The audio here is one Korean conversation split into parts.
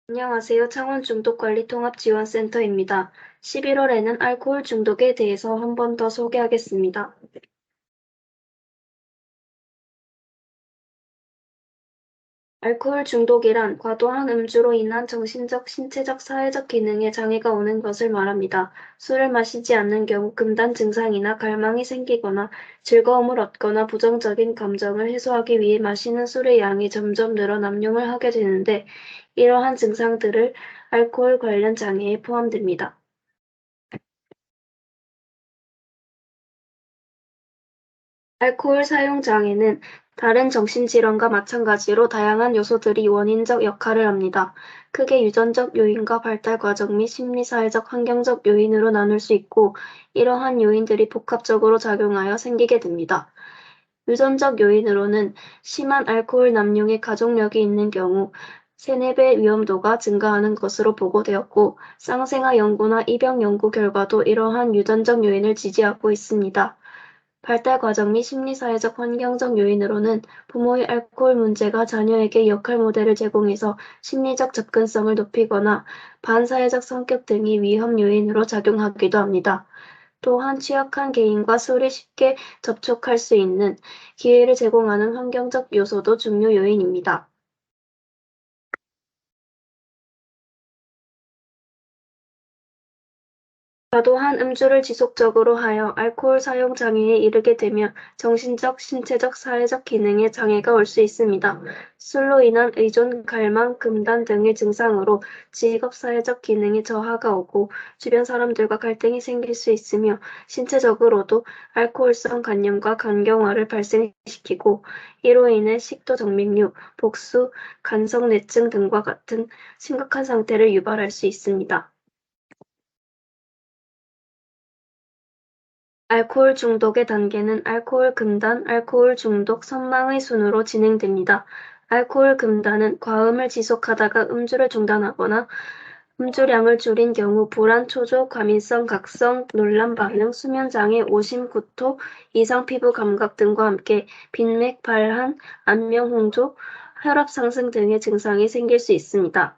안녕하세요. 창원중독관리통합지원센터입니다. 11월에는 알코올 중독에 대해서 한 번 더 소개하겠습니다. 알코올 중독이란 과도한 음주로 인한 정신적, 신체적, 사회적 기능에 장애가 오는 것을 말합니다. 술을 마시지 않는 경우 금단 증상이나 갈망이 생기거나 즐거움을 얻거나 부정적인 감정을 해소하기 위해 마시는 술의 양이 점점 늘어 남용을 하게 되는데 이러한 증상들을 알코올 관련 장애에 포함됩니다. 알코올 사용 장애는 다른 정신질환과 마찬가지로 다양한 요소들이 원인적 역할을 합니다. 크게 유전적 요인과 발달 과정 및 심리사회적 환경적 요인으로 나눌 수 있고, 이러한 요인들이 복합적으로 작용하여 생기게 됩니다. 유전적 요인으로는 심한 알코올 남용의 가족력이 있는 경우 3, 4배 위험도가 증가하는 것으로 보고되었고, 쌍생아 연구나 입양 연구 결과도 이러한 유전적 요인을 지지하고 있습니다. 발달 과정 및 심리사회적 환경적 요인으로는 부모의 알코올 문제가 자녀에게 역할 모델을 제공해서 심리적 접근성을 높이거나 반사회적 성격 등이 위험 요인으로 작용하기도 합니다. 또한 취약한 개인과 술이 쉽게 접촉할 수 있는 기회를 제공하는 환경적 요소도 중요 요인입니다. 과도한 음주를 지속적으로 하여 알코올 사용 장애에 이르게 되면 정신적, 신체적, 사회적 기능에 장애가 올 수 있습니다. 술로 인한 의존, 갈망, 금단 등의 증상으로 직업, 사회적 기능에 저하가 오고 주변 사람들과 갈등이 생길 수 있으며 신체적으로도 알코올성 간염과 간경화를 발생시키고 이로 인해 식도 정맥류, 복수, 간성뇌증 등과 같은 심각한 상태를 유발할 수 있습니다. 알코올 중독의 단계는 알코올 금단, 알코올 중독, 선망의 순으로 진행됩니다. 알코올 금단은 과음을 지속하다가 음주를 중단하거나 음주량을 줄인 경우 불안, 초조, 과민성, 각성, 놀람 반응, 수면장애, 오심, 구토, 이상 피부 감각 등과 함께 빈맥, 발한, 안면 홍조, 혈압 상승 등의 증상이 생길 수 있습니다.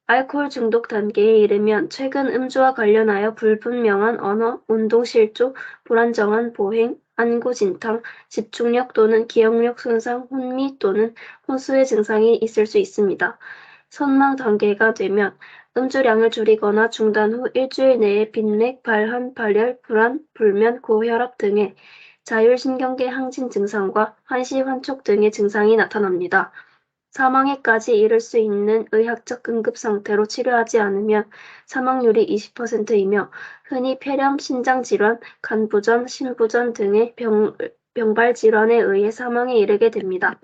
알코올 중독 단계에 이르면 최근 음주와 관련하여 불분명한 언어, 운동 실조, 불안정한 보행, 안구진탕, 집중력 또는 기억력 손상, 혼미 또는 혼수의 증상이 있을 수 있습니다. 선망 단계가 되면 음주량을 줄이거나 중단 후 일주일 내에 빈맥, 발한, 발열, 불안, 불면, 고혈압 등의 자율신경계 항진 증상과 환시, 환촉 등의 증상이 나타납니다. 사망에까지 이를 수 있는 의학적 응급 상태로 치료하지 않으면 사망률이 20%이며 흔히 폐렴, 신장질환, 간부전, 심부전 등의 병발 질환에 의해 사망에 이르게 됩니다.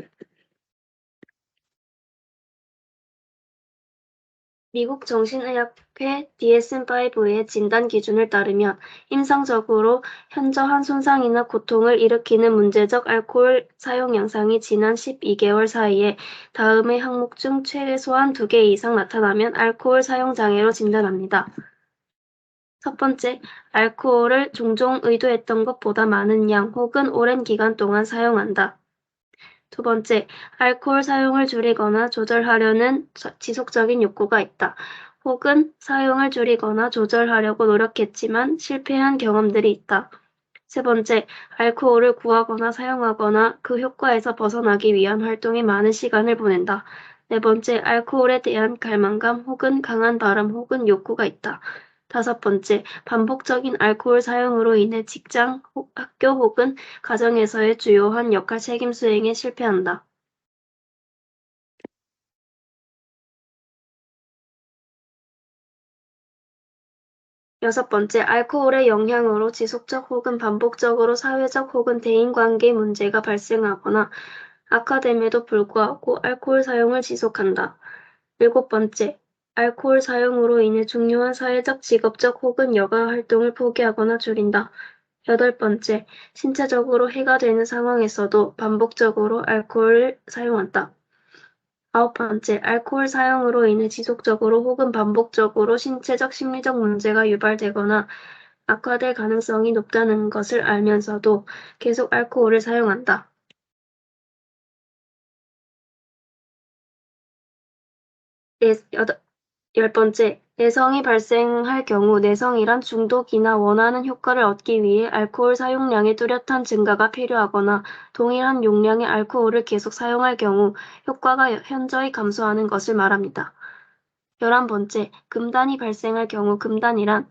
미국 정신의학회 DSM-5의 진단 기준을 따르면 임상적으로 현저한 손상이나 고통을 일으키는 문제적 알코올 사용 양상이 지난 12개월 사이에 다음의 항목 중 최소한 2개 이상 나타나면 알코올 사용 장애로 진단합니다. 첫 번째, 알코올을 종종 의도했던 것보다 많은 양 혹은 오랜 기간 동안 사용한다. 두 번째, 알코올 사용을 줄이거나 조절하려는 지속적인 욕구가 있다. 혹은 사용을 줄이거나 조절하려고 노력했지만 실패한 경험들이 있다. 세 번째, 알코올을 구하거나 사용하거나 그 효과에서 벗어나기 위한 활동에 많은 시간을 보낸다. 네 번째, 알코올에 대한 갈망감 혹은 강한 바람 혹은 욕구가 있다. 다섯 번째, 반복적인 알코올 사용으로 인해 직장, 학교 혹은 가정에서의 주요한 역할 책임 수행에 실패한다. 여섯 번째, 알코올의 영향으로 지속적 혹은 반복적으로 사회적 혹은 대인관계 문제가 발생하거나 악화됨에도 불구하고 알코올 사용을 지속한다. 일곱 번째, 알코올 사용으로 인해 중요한 사회적, 직업적 혹은 여가 활동을 포기하거나 줄인다. 여덟 번째, 신체적으로 해가 되는 상황에서도 반복적으로 알코올을 사용한다. 아홉 번째, 알코올 사용으로 인해 지속적으로 혹은 반복적으로 신체적, 심리적 문제가 유발되거나 악화될 가능성이 높다는 것을 알면서도 계속 알코올을 사용한다. 네, 10번째, 내성이 발생할 경우 내성이란 중독이나 원하는 효과를 얻기 위해 알코올 사용량의 뚜렷한 증가가 필요하거나 동일한 용량의 알코올을 계속 사용할 경우 효과가 현저히 감소하는 것을 말합니다. 11번째, 금단이 발생할 경우 금단이란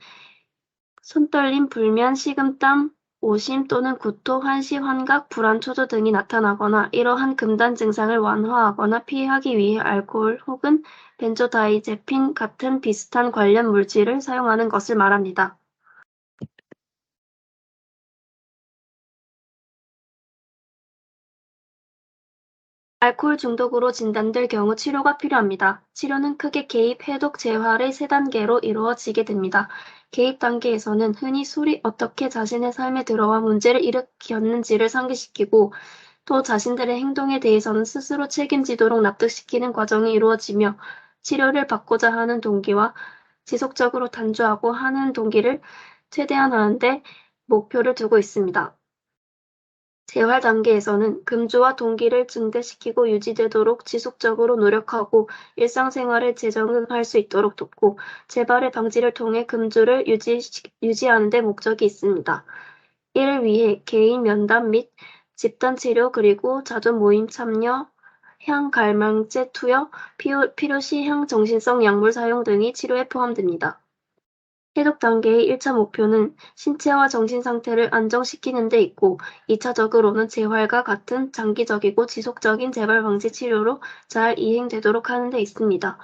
손떨림, 불면, 식은땀, 오심 또는 구토, 환시, 환각, 불안, 초조 등이 나타나거나 이러한 금단 증상을 완화하거나 피하기 위해 알코올 혹은 벤조다이제핀 같은 비슷한 관련 물질을 사용하는 것을 말합니다. 알코올 중독으로 진단될 경우 치료가 필요합니다. 치료는 크게 개입, 해독, 재활의 세 단계로 이루어지게 됩니다. 개입 단계에서는 흔히 술이 어떻게 자신의 삶에 들어와 문제를 일으켰는지를 상기시키고 또 자신들의 행동에 대해서는 스스로 책임지도록 납득시키는 과정이 이루어지며 치료를 받고자 하는 동기와 지속적으로 단주하고 하는 동기를 최대한 하는데 목표를 두고 있습니다. 재활 단계에서는 금주와 동기를 증대시키고 유지되도록 지속적으로 노력하고 일상생활에 재정응할 수 있도록 돕고 재발의 방지를 통해 금주를 유지하는 데 목적이 있습니다. 이를 위해 개인 면담 및 집단 치료 그리고 자존 모임 참여, 향갈망제 투여, 필요시 향정신성 약물 사용 등이 치료에 포함됩니다. 해독 단계의 1차 목표는 신체와 정신 상태를 안정시키는 데 있고 2차적으로는 재활과 같은 장기적이고 지속적인 재발 방지 치료로 잘 이행되도록 하는 데 있습니다.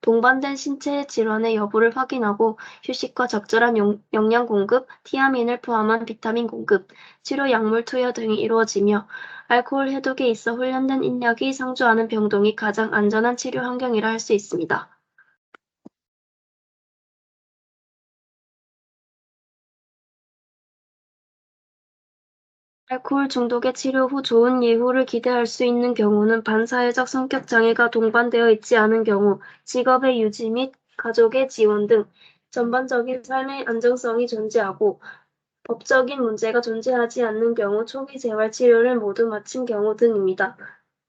동반된 신체 질환의 여부를 확인하고 휴식과 적절한 영양 공급, 티아민을 포함한 비타민 공급, 치료 약물 투여 등이 이루어지며 알코올 해독에 있어 훈련된 인력이 상주하는 병동이 가장 안전한 치료 환경이라 할 수 있습니다. 알코올 중독의 치료 후 좋은 예후를 기대할 수 있는 경우는 반사회적 성격 장애가 동반되어 있지 않은 경우, 직업의 유지 및 가족의 지원 등 전반적인 삶의 안정성이 존재하고 법적인 문제가 존재하지 않는 경우 초기 재활 치료를 모두 마친 경우 등입니다.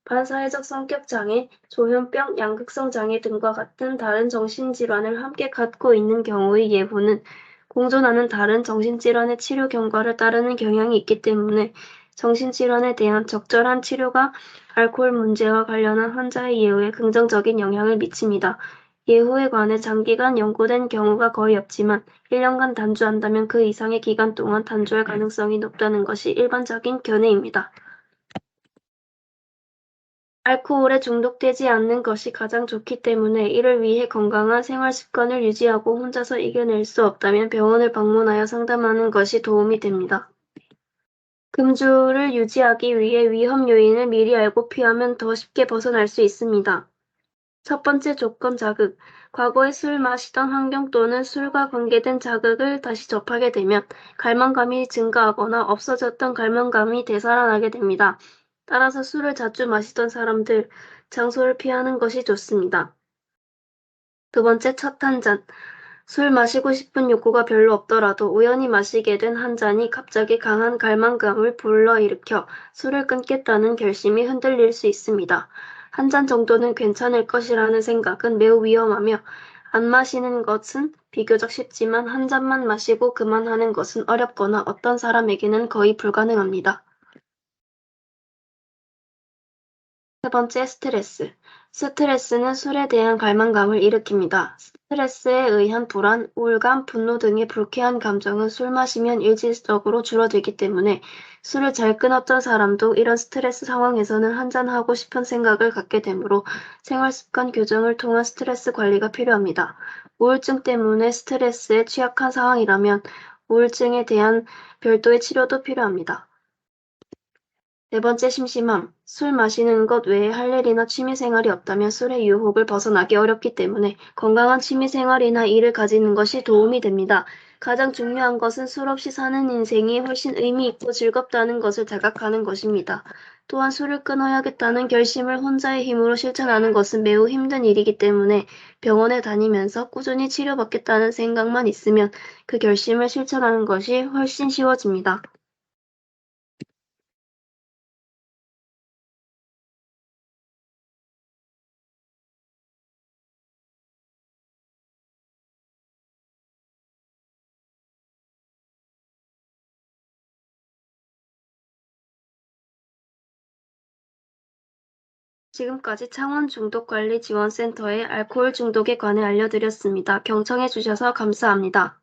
반사회적 성격 장애, 조현병, 양극성 장애 등과 같은 다른 정신질환을 함께 갖고 있는 경우의 예후는 공존하는 다른 정신질환의 치료 경과를 따르는 경향이 있기 때문에 정신질환에 대한 적절한 치료가 알코올 문제와 관련한 환자의 예후에 긍정적인 영향을 미칩니다. 예후에 관해 장기간 연구된 경우가 거의 없지만 1년간 단주한다면 그 이상의 기간 동안 단주할 가능성이 높다는 것이 일반적인 견해입니다. 알코올에 중독되지 않는 것이 가장 좋기 때문에 이를 위해 건강한 생활 습관을 유지하고 혼자서 이겨낼 수 없다면 병원을 방문하여 상담하는 것이 도움이 됩니다. 금주를 유지하기 위해 위험 요인을 미리 알고 피하면 더 쉽게 벗어날 수 있습니다. 첫 번째 조건 자극. 과거에 술 마시던 환경 또는 술과 관계된 자극을 다시 접하게 되면 갈망감이 증가하거나 없어졌던 갈망감이 되살아나게 됩니다. 따라서 술을 자주 마시던 사람들, 장소를 피하는 것이 좋습니다. 두 번째 첫 한 잔. 술 마시고 싶은 욕구가 별로 없더라도 우연히 마시게 된 한 잔이 갑자기 강한 갈망감을 불러일으켜 술을 끊겠다는 결심이 흔들릴 수 있습니다. 한 잔 정도는 괜찮을 것이라는 생각은 매우 위험하며 안 마시는 것은 비교적 쉽지만 한 잔만 마시고 그만하는 것은 어렵거나 어떤 사람에게는 거의 불가능합니다. 세 번째, 스트레스. 스트레스는 술에 대한 갈망감을 일으킵니다. 스트레스에 의한 불안, 우울감, 분노 등의 불쾌한 감정은 술 마시면 일시적으로 줄어들기 때문에 술을 잘 끊었던 사람도 이런 스트레스 상황에서는 한잔하고 싶은 생각을 갖게 되므로 생활습관 교정을 통한 스트레스 관리가 필요합니다. 우울증 때문에 스트레스에 취약한 상황이라면 우울증에 대한 별도의 치료도 필요합니다. 네 번째 심심함. 술 마시는 것 외에 할 일이나 취미 생활이 없다면 술의 유혹을 벗어나기 어렵기 때문에 건강한 취미 생활이나 일을 가지는 것이 도움이 됩니다. 가장 중요한 것은 술 없이 사는 인생이 훨씬 의미 있고 즐겁다는 것을 자각하는 것입니다. 또한 술을 끊어야겠다는 결심을 혼자의 힘으로 실천하는 것은 매우 힘든 일이기 때문에 병원에 다니면서 꾸준히 치료받겠다는 생각만 있으면 그 결심을 실천하는 것이 훨씬 쉬워집니다. 지금까지 창원중독관리지원센터의 알코올 중독에 관해 알려드렸습니다. 경청해 주셔서 감사합니다.